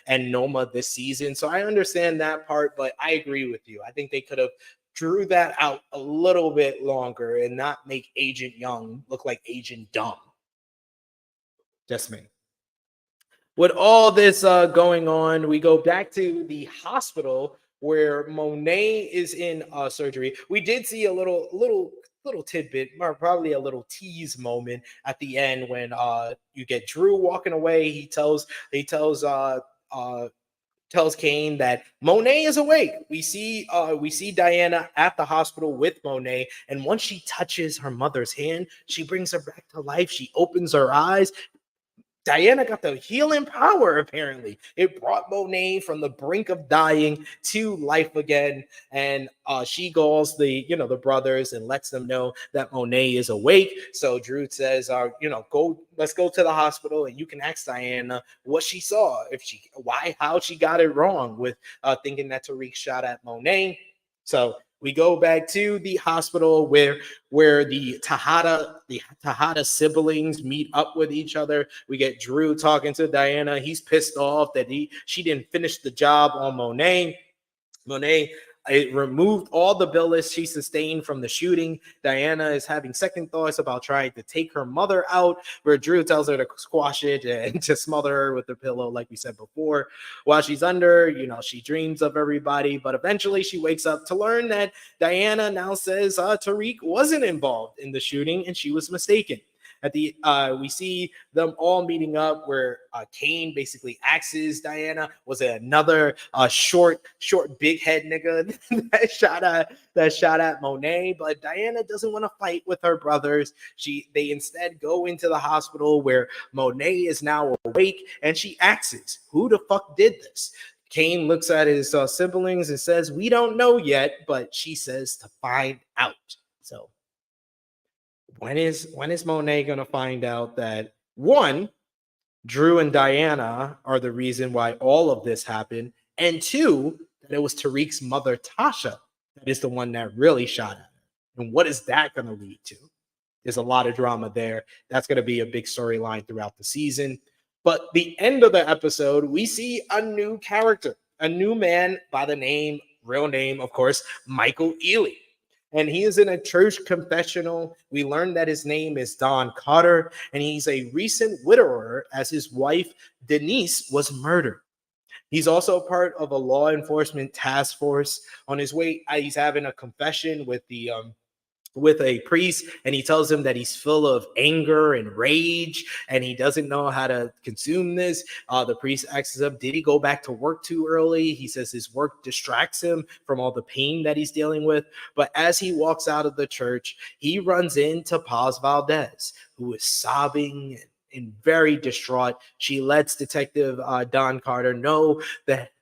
and Noma this season. So I understand that part, but I agree with you. I think they could have drew that out a little bit longer and not make Agent Young look like Agent Dumb. Just me. With all this going on, we go back to the hospital where Monet is in surgery. We did see a little tidbit, or probably a little tease moment at the end when you get Drew walking away. He tells Kane that Monet is awake. We see Diana at the hospital with Monet, and once she touches her mother's hand, she brings her back to life. She opens her eyes. Diana got the healing power, apparently. It brought Monet from the brink of dying to life again. And she calls the brothers and lets them know that Monet is awake. So Drew says, let's go to the hospital and you can ask Diana what she saw, how she got it wrong with thinking that Tariq shot at Monet. So we go back to the hospital where the Tejada siblings meet up with each other. We get Drew talking to Diana. He's pissed off that she didn't finish the job on Monet. It removed all the billets she sustained from the shooting. Diana is having second thoughts about trying to take her mother out, where Drew tells her to squash it and to smother her with the pillow, like we said before. While she's under, she dreams of everybody, but eventually she wakes up to learn that Diana now says Tariq wasn't involved in the shooting and she was mistaken. We see them all meeting up where Kane basically axes Diana. Was it another short big head nigga that shot at Monet? But Diana doesn't want to fight with her brothers. They instead go into the hospital where Monet is now awake, and she asks, "Who the fuck did this?" Kane looks at his siblings and says, "We don't know yet," but she says to find out. So when is Monet gonna find out that one, Drew and Diana are the reason why all of this happened, and two, that it was Tariq's mother Tasha that is the one that really shot at her? And what is that gonna lead to? There's a lot of drama there. That's gonna be a big storyline throughout the season. But the end of the episode, we see a new character, a new man by the name, real name, of course, Michael Ealy. And he is in a church confessional. We learned that his name is Don Carter, and he's a recent widower as his wife, Denise, was murdered. He's also part of a law enforcement task force. On his way, he's having a confession with a priest, and he tells him that he's full of anger and rage and he doesn't know how to consume this. The priest asks him, did he go back to work too early? He says his work distracts him from all the pain that he's dealing with. But as he walks out of the church, he runs into Paz Valdez, who is sobbing and very distraught. She lets Detective Don Carter know that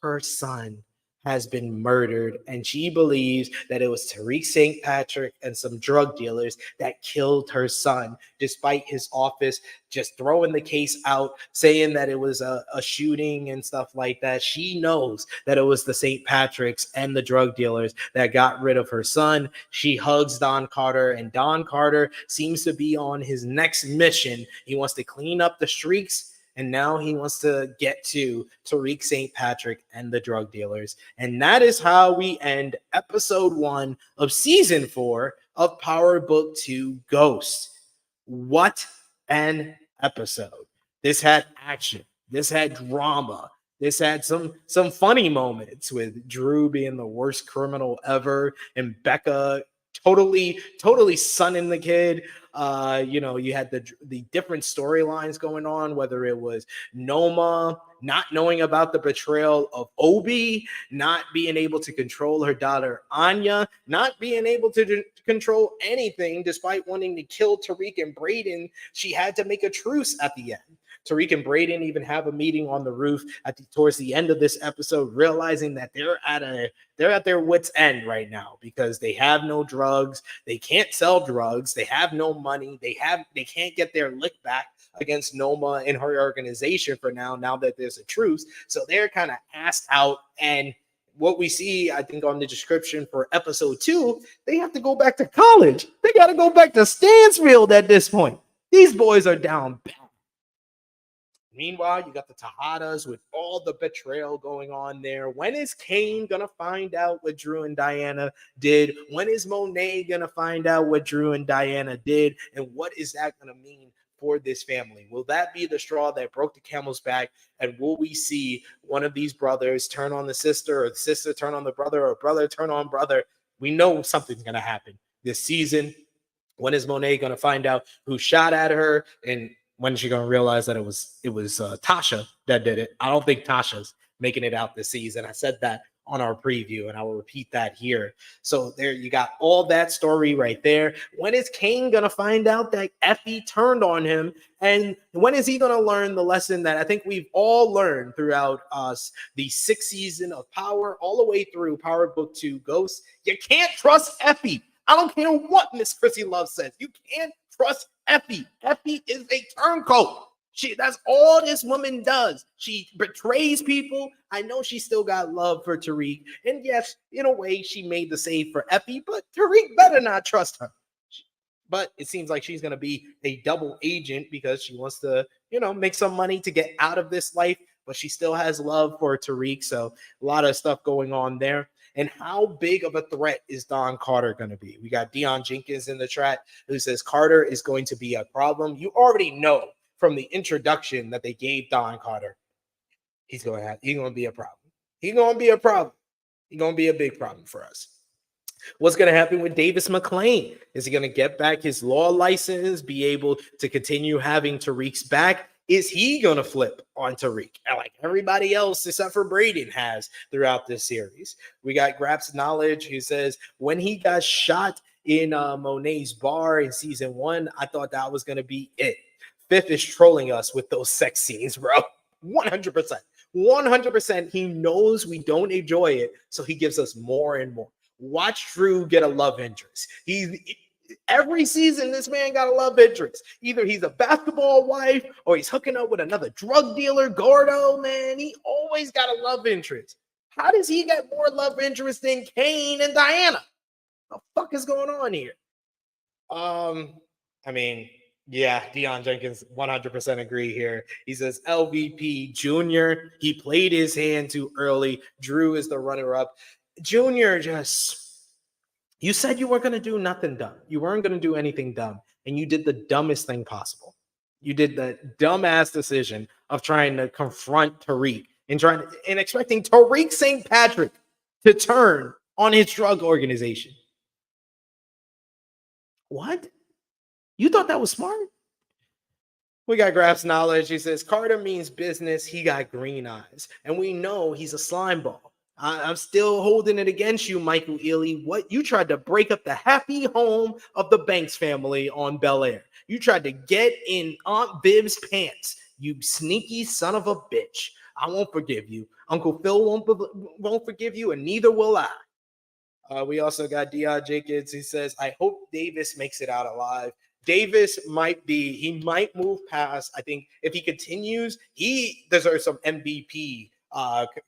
her son has been murdered, and she believes that it was Tariq St. Patrick and some drug dealers that killed her son, despite his office just throwing the case out, saying that it was a shooting and stuff like that. She knows that it was the St. Patricks and the drug dealers that got rid of her son. She hugs Don Carter, and Don Carter seems to be on his next mission. He wants to clean up the streaks, and now he wants to get to Tariq St. Patrick and the drug dealers. And that is how we end episode 1 of season 4 of Power Book 2 Ghost. What an episode. This had action. This had drama. This had some funny moments with Drew being the worst criminal ever and Becca totally sunning the kid. You had the different storylines going on, whether it was Noma not knowing about the betrayal of Obi, not being able to control her daughter Anya, not being able to control anything despite wanting to kill Tariq and Brayden. She had to make a truce at the end. Tariq and Brayden even have a meeting on the roof towards the end of this episode, realizing that they're at their wits' end right now because they have no drugs, they can't sell drugs, they have no money, they can't get their lick back against Noma and her organization for now that there's a truce. So they're kind of asked out, and what we see, I think, on the description for episode 2, they have to go back to college. They got to go back to Stansfield at this point. These boys are down bad. Meanwhile, you got the Tejadas with all the betrayal going on there. When is Kane going to find out what Drew and Diana did? When is Monet going to find out what Drew and Diana did? And what is that going to mean for this family? Will that be the straw that broke the camel's back? And will we see one of these brothers turn on the sister, or the sister turn on the brother, or brother turn on brother? We know something's going to happen this season. When is Monet going to find out who shot at her? And when is she going to realize that it was Tasha that did it? I don't think Tasha's making it out this season. I said that on our preview, and I will repeat that here. So there you got all that story right there. When is Kane going to find out that Effie turned on him? And when is he going to learn the lesson that I think we've all learned throughout the 6th season of Power, all the way through Power Book 2 Ghost? You can't trust Effie. I don't care what Miss Chrissy Love says. You can't trust Effie. Effie is a turncoat. That's all this woman does. She betrays people. I know she still got love for Tariq. And yes, in a way, she made the save for Effie, but Tariq better not trust her. But it seems like she's going to be a double agent because she wants to, make some money to get out of this life, but she still has love for Tariq. So a lot of stuff going on there. And how big of a threat is Don Carter going to be? We got Dion Jenkins in the chat who says Carter is going to be a problem. You already know from the introduction that they gave Don Carter, he's going to be a problem. He's going to be a problem. He's going to be a big problem for us. What's going to happen with Davis McClain? Is he going to get back his law license, be able to continue having Tariq's back? Is he going to flip on Tariq like everybody else except for Brayden has throughout this series? We got Grap's Knowledge who says when he got shot in Monet's bar in season 1, I thought that was going to be it. Fifth is trolling us with those sex scenes, bro. 100%. 100%. He knows we don't enjoy it, so he gives us more and more. Watch Drew get a love interest. Every season, this man got a love interest. Either he's a basketball wife or he's hooking up with another drug dealer, Gordo, man. He always got a love interest. How does he get more love interest than Kane and Diana? What the fuck is going on here? I mean, yeah, Deion Jenkins 100% agree here. He says LVP Junior, he played his hand too early. Drew is the runner-up. Junior you said you weren't going to do nothing dumb. You weren't going to do anything dumb, and you did the dumbest thing possible. You did the dumbass decision of trying to confront Tariq and expecting Tariq St. Patrick to turn on his drug organization. What? You thought that was smart? We got Graf's Knowledge. He says, Carter means business. He got green eyes. And we know he's a slime ball. I'm still holding it against you, Michael Ealy. What? You tried to break up the happy home of the Banks family on Bel Air. You tried to get in Aunt Viv's pants. You sneaky son of a bitch. I won't forgive you. Uncle Phil won't forgive you, and neither will I. We also got Deion Jenkins. He says, I hope Davis makes it out alive. Davis he might move past. I think if he continues, he deserves some MVP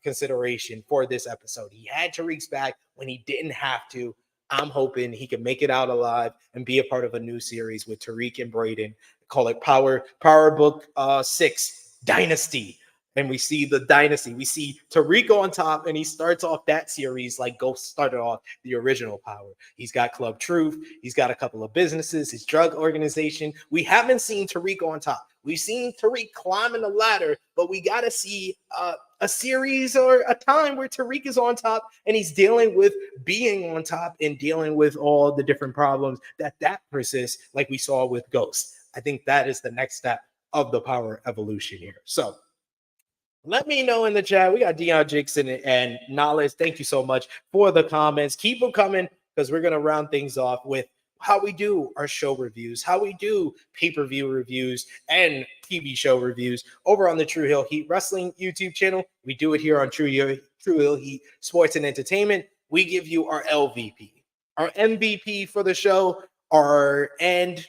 consideration for this episode. He had Tariq's back when he didn't have to. I'm hoping he can make it out alive and be a part of a new series with Tariq and Brayden. Call it Power Book 6 Dynasty. And we see the dynasty. We see Tariq on top, and he starts off that series like Ghost started off the original Power. He's got Club Truth. He's got a couple of businesses, his drug organization. We haven't seen Tariq on top. We've seen Tariq climbing the ladder, but we got to see a series or a time where Tariq is on top and he's dealing with being on top and dealing with all the different problems that persists, like we saw with Ghost. I think that is the next step of the Power evolution here. So let me know in the chat. We got Deion Jackson and Knowledge. Thank you so much for the comments. Keep them coming because we're going to round things off with how we do our show reviews, how we do pay-per-view reviews and TV show reviews over on the True Hill Heat Wrestling YouTube channel. We do it here on True Hill Heat Sports and Entertainment. We give you our LVP. Our MVP for the show and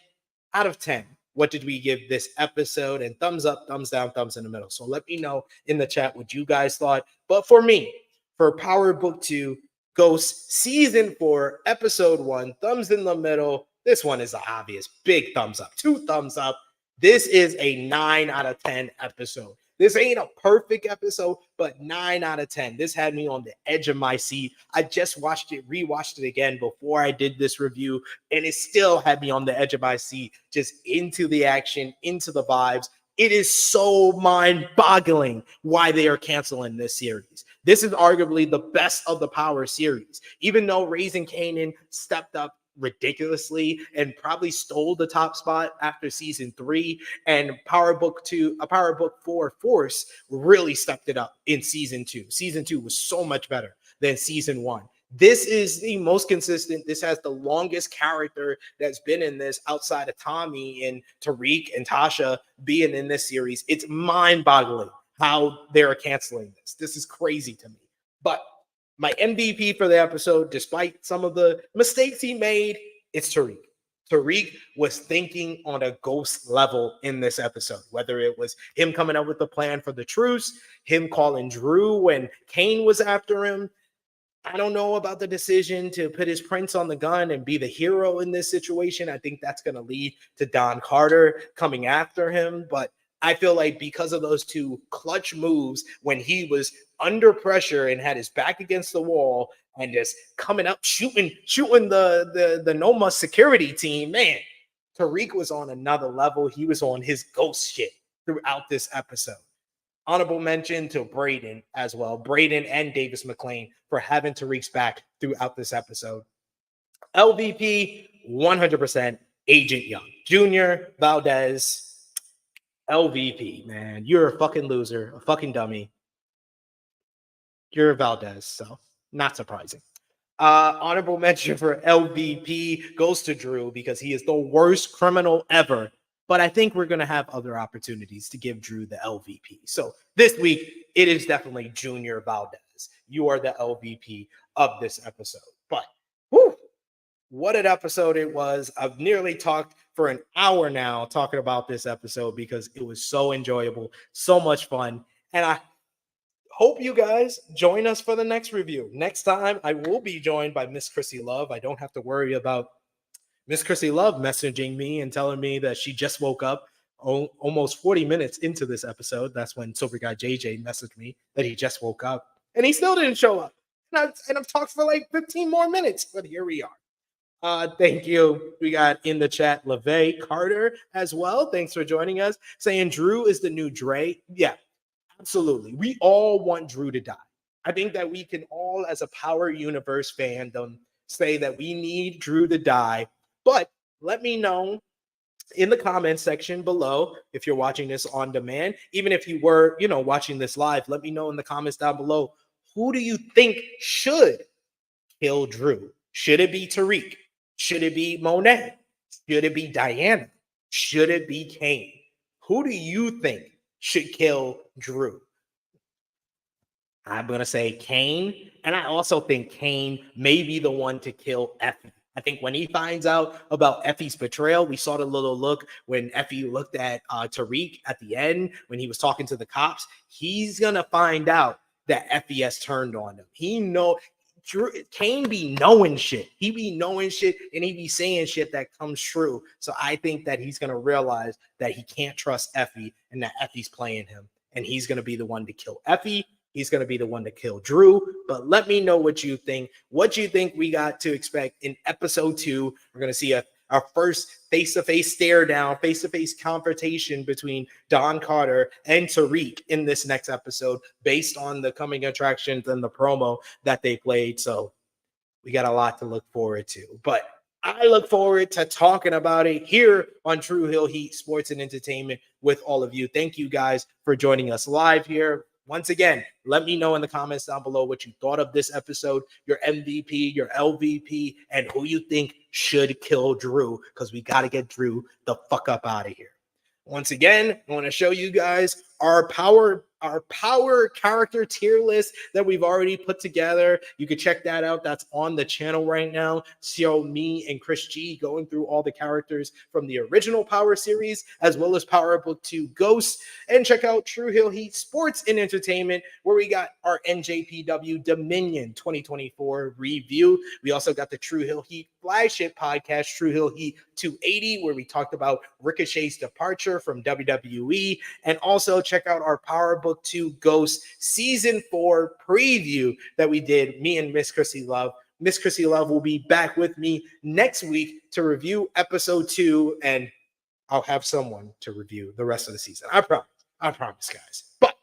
out of 10. What did we give this episode? And thumbs up, thumbs down, thumbs in the middle. So let me know in the chat what you guys thought. But for me, for Power Book 2, Ghost Season 4, Episode 1, thumbs in the middle. This one is obvious. Big thumbs up. 2 thumbs up. This is a 9 out of 10 episode. This ain't a perfect episode, but 9 out of 10. This had me on the edge of my seat. I just rewatched it again before I did this review, and it still had me on the edge of my seat, just into the action, into the vibes. It is so mind-boggling why they are canceling this series. This is arguably the best of the Power series. Even though Raising Kanan stepped up ridiculously and probably stole the top spot after season 3, and Power Book 4 Force really stepped it up in season 2. Season 2 was so much better than season 1. This is the most consistent. This has the longest character that's been in this outside of Tommy and Tariq and Tasha being in this series. It's mind-boggling how they're canceling this. This is crazy to me. But my MVP for the episode, despite some of the mistakes he made, it's Tariq. Tariq was thinking on a Ghost level in this episode, whether it was him coming up with the plan for the truce, him calling Drew when Kane was after him. I don't know about the decision to put his prints on the gun and be the hero in this situation. I think that's going to lead to Don Carter coming after him. But I feel like because of those 2 clutch moves when he was under pressure and had his back against the wall and just coming up, shooting the Noma security team, man, Tariq was on another level. He was on his Ghost shit throughout this episode. Honorable mention to Brayden as well. Brayden and Davis McClain for having Tariq's back throughout this episode. LVP, 100% Agent Young. Junior, Valdez, LVP, man. You're a fucking loser, a fucking dummy. You're Valdez, so not surprising. Honorable mention for LVP goes to Drew because he is the worst criminal ever. But I think we're going to have other opportunities to give Drew the LVP. So this week, it is definitely Junior Valdez. You are the LVP of this episode. But whew, what an episode it was. I've nearly talked for an hour now talking about this episode because it was so enjoyable, so much fun. And I hope you guys join us for the next review. Next time, I will be joined by Miss Chrissy Love. I don't have to worry about Miss Chrissy Love messaging me and telling me that she just woke up almost 40 minutes into this episode. That's when Silver Guy JJ messaged me that he just woke up and he still didn't show up. And I've talked for like 15 more minutes, but here we are. Thank you. We got in the chat LeVay Carter as well. Thanks for joining us. Saying Drew is the new Dre. Yeah, absolutely. We all want Drew to die. I think that we can all, as a Power Universe fandom, say that we need Drew to die. But let me know in the comments section below if you're watching this on demand. Even if you were, watching this live, let me know in the comments down below. Who do you think should kill Drew? Should it be Tariq? Should it be Monet? Should it be Diana? Should it be Kane? Who do you think should kill Drew? I'm going to say Kane. And I also think Kane may be the one to kill Effie. I think when he finds out about Effie's betrayal, we saw the little look when Effie looked at Tariq at the end when he was talking to the cops. He's going to find out that Effie has turned on him. Kane be knowing shit. He be knowing shit and he be saying shit that comes true. So I think that he's going to realize that he can't trust Effie and that Effie's playing him. And he's going to be the one to kill Effie. He's going to be the one to kill Drew. But let me know what you think. What you think we got to expect in episode 2. We're going to see our first face-to-face stare down, face-to-face confrontation between Don Carter and Tariq in this next episode based on the coming attractions and the promo that they played. So we got a lot to look forward to. But I look forward to talking about it here on True Hill Heat Sports and Entertainment with all of you. Thank you guys for joining us live here. Once again, let me know in the comments down below what you thought of this episode, your MVP, your LVP, and who you think should kill Drew, because we got to get Drew the fuck up out of here. Once again, I want to show you guys our power character tier list that we've already put together. You can check that out. That's on the channel right now. Show me and Chris G going through all the characters from the original Power series, as well as Power Book 2 Ghosts. And check out True Hill Heat Sports and Entertainment, where we got our NJPW Dominion 2024 review. We also got the True Hill Heat flagship podcast, True Hill Heat 280, where we talked about Ricochet's departure from WWE. And also check out our Power Book 2 Ghost Season 4 preview that we did, me and Miss Chrissy Love. Miss Chrissy Love will be back with me next week to review episode 2, and I'll have someone to review the rest of the season. I promise, guys. But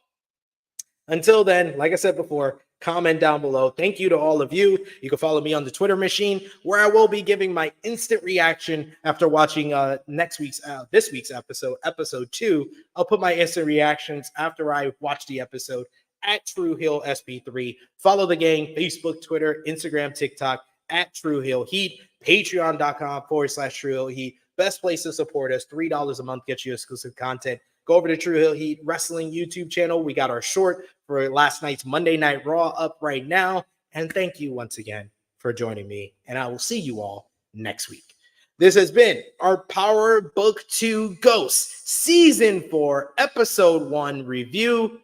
until then, like I said before, comment down below. Thank you to all of you. You can follow me on the Twitter machine, where I will be giving my instant reaction after watching this week's episode 2. I'll put my instant reactions after I watch the episode at True Hill SP3. Follow the gang, Facebook, Twitter, Instagram, TikTok at True Hill Heat, patreon.com/True Hill Heat. Best place to support us. $3 a month gets you exclusive content. Go over to True Hill Heat Wrestling YouTube channel. We got our short for last night's Monday Night Raw up right now. And thank you once again for joining me. And I will see you all next week. This has been our Power Book 2 Ghosts Season 4 Episode 1 review.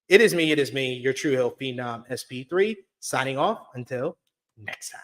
It is me, your True Hill Phenom SP3, signing off until next time.